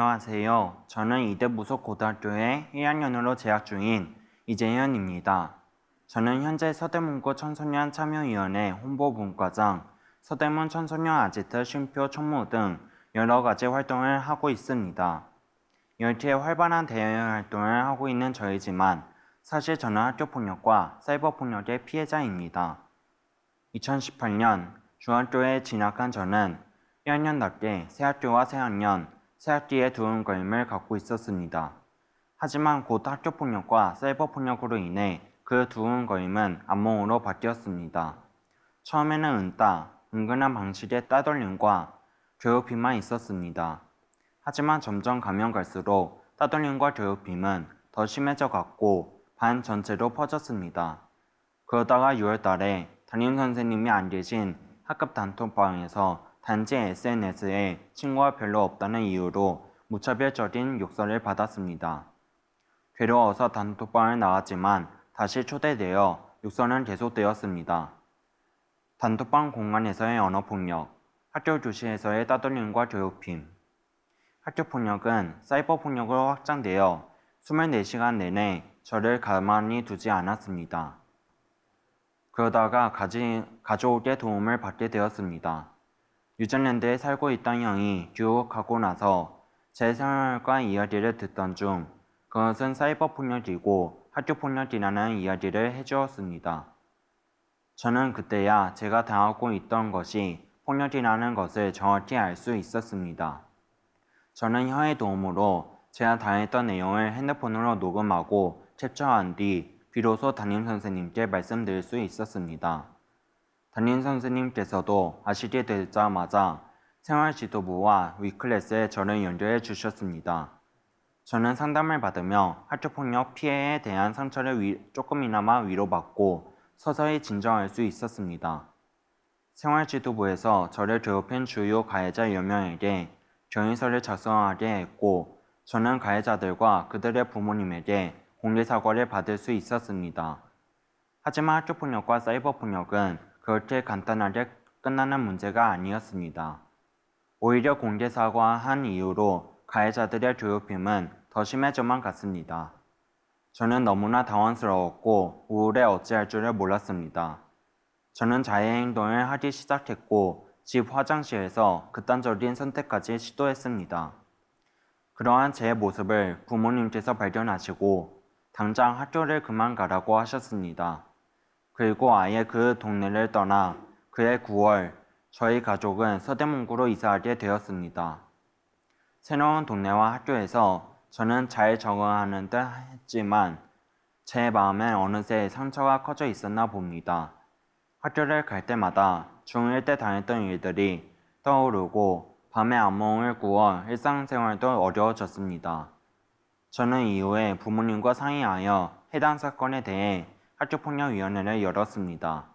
안녕하세요. 저는 이대무속고등학교에 1학년으로 재학 중인 이재현입니다. 저는 현재 서대문구 청소년 참여위원회 홍보분과장, 서대문 청소년 아지트 쉼표 총무 등 여러 가지 활동을 하고 있습니다. 열티에 활발한 대외 활동을 하고 있는 저이지만 사실 저는 학교폭력과 사이버폭력의 피해자입니다. 2018년 중학교에 진학한 저는 1학년답게 새학교와 새학년, 새학기의 두근거림을 갖고 있었습니다. 하지만 곧 학교폭력과 사이버폭력으로 인해 그 두근거림은 악몽으로 바뀌었습니다. 처음에는 은근한 방식의 따돌림과 괴롭힘만 있었습니다. 하지만 점점 가면 갈수록 따돌림과 괴롭힘은 더 심해져 갔고 반 전체로 퍼졌습니다. 그러다가 6월 달에 담임선생님이 안 계신 학급 단톡방에서 단지 SNS에 친구가 별로 없다는 이유로 무차별적인 욕설을 받았습니다. 괴로워서 단톡방을 나왔지만 다시 초대되어 욕설은 계속되었습니다. 단톡방 공간에서의 언어폭력, 학교 교실에서의 따돌림과 괴롭힘. 학교폭력은 사이버폭력으로 확장되어 24시간 내내 저를 가만히 두지 않았습니다. 그러다가 가족의 도움을 받게 되었습니다. 뉴질랜드에 살고 있던 형이 귀국하고 나서 제 생활과 이야기를 듣던 중 그것은 사이버폭력이고 학교폭력이라는 이야기를 해주었습니다. 저는 그때야 제가 당하고 있던 것이 폭력이라는 것을 정확히 알 수 있었습니다. 저는 형의 도움으로 제가 당했던 내용을 핸드폰으로 녹음하고 캡처한 뒤 비로소 담임선생님께 말씀드릴 수 있었습니다. 담임선생님께서도 아시게 되자마자 생활지도부와 위클래스에 저를 연결해 주셨습니다. 저는 상담을 받으며 학교폭력 피해에 대한 상처를 조금이나마 위로받고 서서히 진정할 수 있었습니다. 생활지도부에서 저를 괴롭힌 주요 가해자 10명에게 경위서를 작성하게 했고 저는 가해자들과 그들의 부모님에게 공개사과를 받을 수 있었습니다. 하지만 학교폭력과 사이버폭력은 그렇게 간단하게 끝나는 문제가 아니었습니다. 오히려 공개사과한 이후로 가해자들의 괴롭힘은 더 심해져만 갔습니다. 저는 너무나 당황스러웠고 우울해 어찌할 줄을 몰랐습니다. 저는 자해행동을 하기 시작했고 집 화장실에서 극단적인 선택까지 시도했습니다. 그러한 제 모습을 부모님께서 발견하시고 당장 학교를 그만 가라고 하셨습니다. 그리고 아예 그 동네를 떠나 그해 9월 저희 가족은 서대문구로 이사하게 되었습니다. 새로운 동네와 학교에서 저는 잘 적응하는 듯 했지만 제 마음엔 어느새 상처가 커져 있었나 봅니다. 학교를 갈 때마다 중1 때 당했던 일들이 떠오르고 밤에 악몽을 꾸어 일상생활도 어려워졌습니다. 저는 이후에 부모님과 상의하여 해당 사건에 대해 학교폭력위원회를 열었습니다.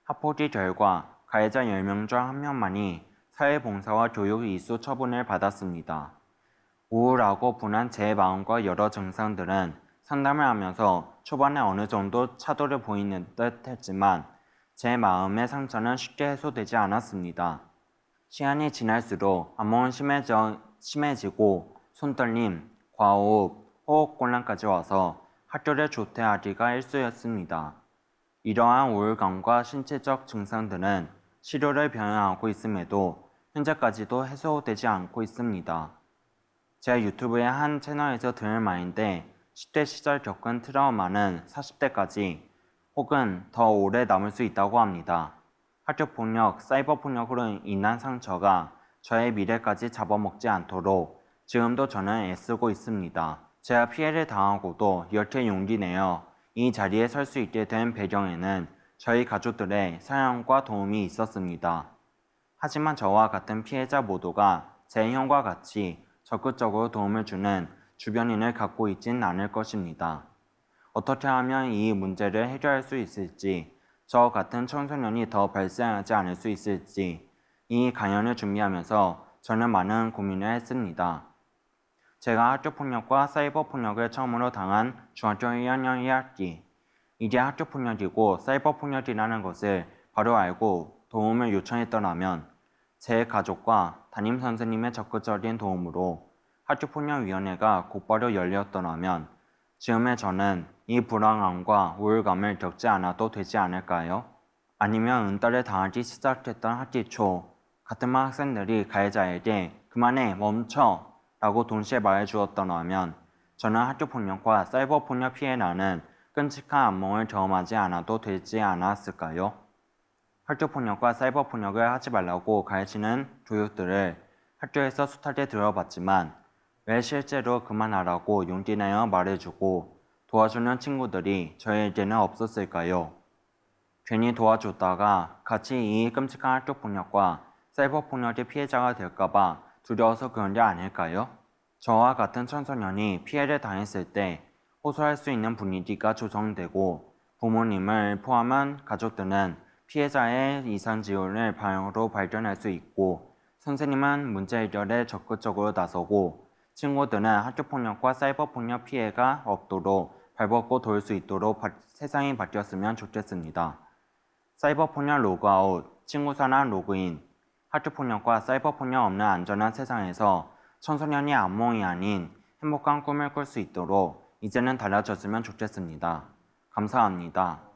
합포기 결과 가해자 10명 중 1명만이 사회봉사와 교육 이수 처분을 받았습니다. 우울하고 분한 제 마음과 여러 증상들은 상담을 하면서 초반에 어느 정도 차도를 보이는 듯 했지만 제 마음의 상처는 쉽게 해소되지 않았습니다. 시간이 지날수록 악몽은 심해지고 손떨림, 과호흡, 호흡곤란까지 와서 학교를 조퇴하기가 일쑤였습니다. 이러한 우울감과 신체적 증상들은 치료를 병행하고 있음에도 현재까지도 해소되지 않고 있습니다. 제 유튜브의 한 채널에서 들은 말인데 10대 시절 겪은 트라우마는 40대까지 혹은 더 오래 남을 수 있다고 합니다. 학교폭력, 사이버폭력으로 인한 상처가 저의 미래까지 잡아먹지 않도록 지금도 저는 애쓰고 있습니다. 제가 피해를 당하고도 이렇게 용기 내어 이 자리에 설 수 있게 된 배경에는 저희 가족들의 사랑과 도움이 있었습니다. 하지만 저와 같은 피해자 모두가 제 형과 같이 적극적으로 도움을 주는 주변인을 갖고 있진 않을 것입니다. 어떻게 하면 이 문제를 해결할 수 있을지, 저 같은 청소년이 더 발생하지 않을 수 있을지 이 강연을 준비하면서 저는 많은 고민을 했습니다. 제가 학교폭력과 사이버폭력을 처음으로 당한 중학교 1학년 1학기. 이게 학교폭력이고 사이버폭력이라는 것을 바로 알고 도움을 요청했더라면 제 가족과 담임선생님의 적극적인 도움으로 학교폭력위원회가 곧바로 열렸더라면 지금의 저는 이 불안함과 우울감을 겪지 않아도 되지 않을까요? 아니면 은따를 당하기 시작했던 학기 초 같은 반 학생들이 가해자에게 그만해 멈춰 라고 동시에 말해주었더라면 저는 학교폭력과 사이버폭력 피해라는 끔찍한 악몽을 경험하지 않아도 되지 않았을까요? 학교폭력과 사이버폭력을 하지 말라고 가르치는 교육들을 학교에서 숱하게 들어봤지만 왜 실제로 그만하라고 용기 내어 말해주고 도와주는 친구들이 저에게는 없었을까요? 괜히 도와줬다가 같이 이 끔찍한 학교폭력과 사이버폭력의 피해자가 될까봐 두려워서 그런 게 아닐까요? 저와 같은 청소년이 피해를 당했을 때 호소할 수 있는 분위기가 조성되고 부모님을 포함한 가족들은 피해자의 이상 지원을 바로 발견할 수 있고 선생님은 문제 해결에 적극적으로 나서고 친구들은 학교폭력과 사이버폭력 피해가 없도록 발벗고 도울 수 있도록 세상이 바뀌었으면 좋겠습니다. 사이버폭력 로그아웃, 친구산화 로그인, 학교폭력과 사이버폭력 없는 안전한 세상에서 청소년이 악몽이 아닌 행복한 꿈을 꿀 수 있도록 이제는 달라졌으면 좋겠습니다. 감사합니다.